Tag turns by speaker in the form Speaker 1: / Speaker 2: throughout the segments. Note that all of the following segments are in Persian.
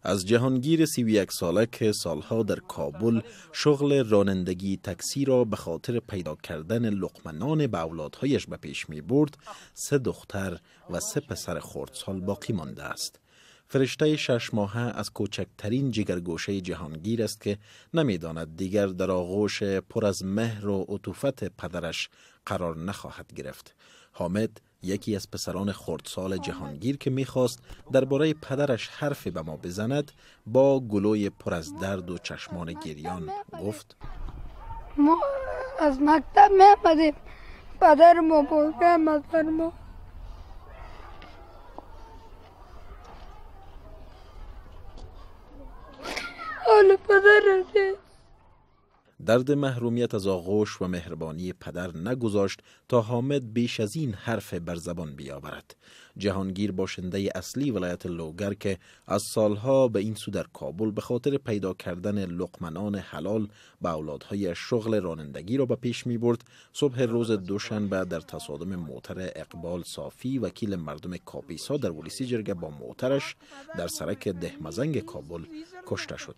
Speaker 1: از جهانگیر 31 ساله که سالها در کابل شغل رانندگی تاکسی را به خاطر پیدا کردن لقمه نان به اولادهایش به پیش می برد، 3 دختر و 3 پسر خردسال باقی مانده است. فرشته 6 ماهه از کوچکترین جگرگوشه جهانگیر است که نمیداند دیگر در آغوش پر از مهر و عطوفت پدرش قرار نخواهد گرفت. حامد یکی از پسران خردسال جهانگیر که میخواست درباره پدرش حرفی به ما بزند، با گلوی پر از درد و چشمان گریان گفت:
Speaker 2: ما از مکتب می‌آمدیم، پدر ما بود بر ما. حال پدر
Speaker 1: درد محرومیت از آغوش و مهربانی پدر نگذاشت تا حامد بیش از این حرف بر زبان بیاورد. جهانگیر باشنده اصلی ولایت لوگر که از سالها به این سو در کابل به خاطر پیدا کردن لقمه نان حلال به اولادهای شغل رانندگی را به پیش می برد، صبح روز دوشنبه در تصادم موتر اقبال صافی وکیل مردم کاپیسا در ولسی جرگه با موترش در سرک دهمزنگ کابل کشته شد.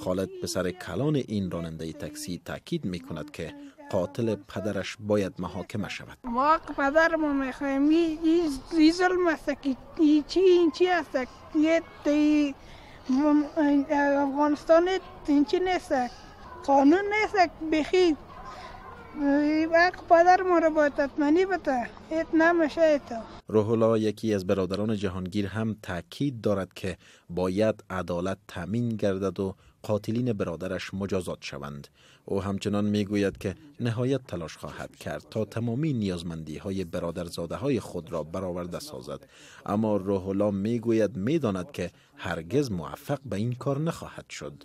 Speaker 1: خالد پسر کلان این راننده تاکسی تاکید می کند که قاتل پدرش باید محاکمه شود.
Speaker 3: ما پدر ما میخوایم این ظلم است که این چی است که افغانستان این چی نیست، قانون نیست بخی وقت پدر ما را باید تطمینی بده ایت نمیشه ایتا.
Speaker 1: روح الله یکی از برادران جهانگیر هم تاکید دارد که باید عدالت تامین گردد و قاتلین برادرش مجازات شوند. او همچنان میگوید که نهایت تلاش خواهد کرد تا تمامی نیازمندی های برادرزاده های خود را برآورده سازد، اما روح الله میگوید میداند که هرگز موفق به این کار نخواهد شد.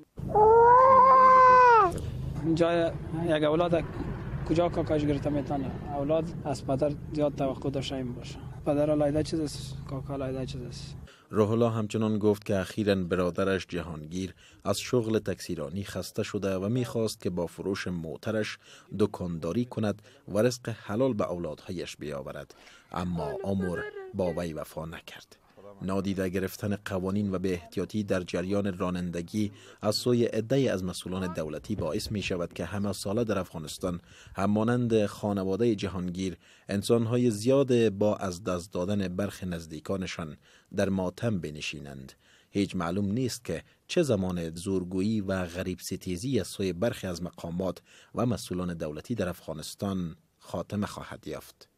Speaker 4: جای یک اولاد کجا کاکاش گرفته میتونه؟ اولاد از پدر زیاد توقع داشته این باشه. پدر علیده چیز است، کاکا علیده چیز است.
Speaker 1: روح الله همچنان گفت که اخیراً برادرش جهانگیر از شغل تاکسیرانی خسته شده و میخواست که با فروش موترش دکانداری کند و رزق حلال به اولادهایش بیاورد، اما امر با وی وفا نکرد. نادیده گرفتن قوانین و به احتیاطی در جریان رانندگی از سوی عده‌ای از مسئولان دولتی باعث می شود که همه ساله در افغانستان همانند خانواده جهانگیر انسان‌های زیاد با از دست دادن برخی نزدیکانشان در ماتم بنشینند. هیچ معلوم نیست که چه زمان زورگویی و غریب ستیزی از سوی برخی از مقامات و مسئولان دولتی در افغانستان خاتمه خواهد یافت.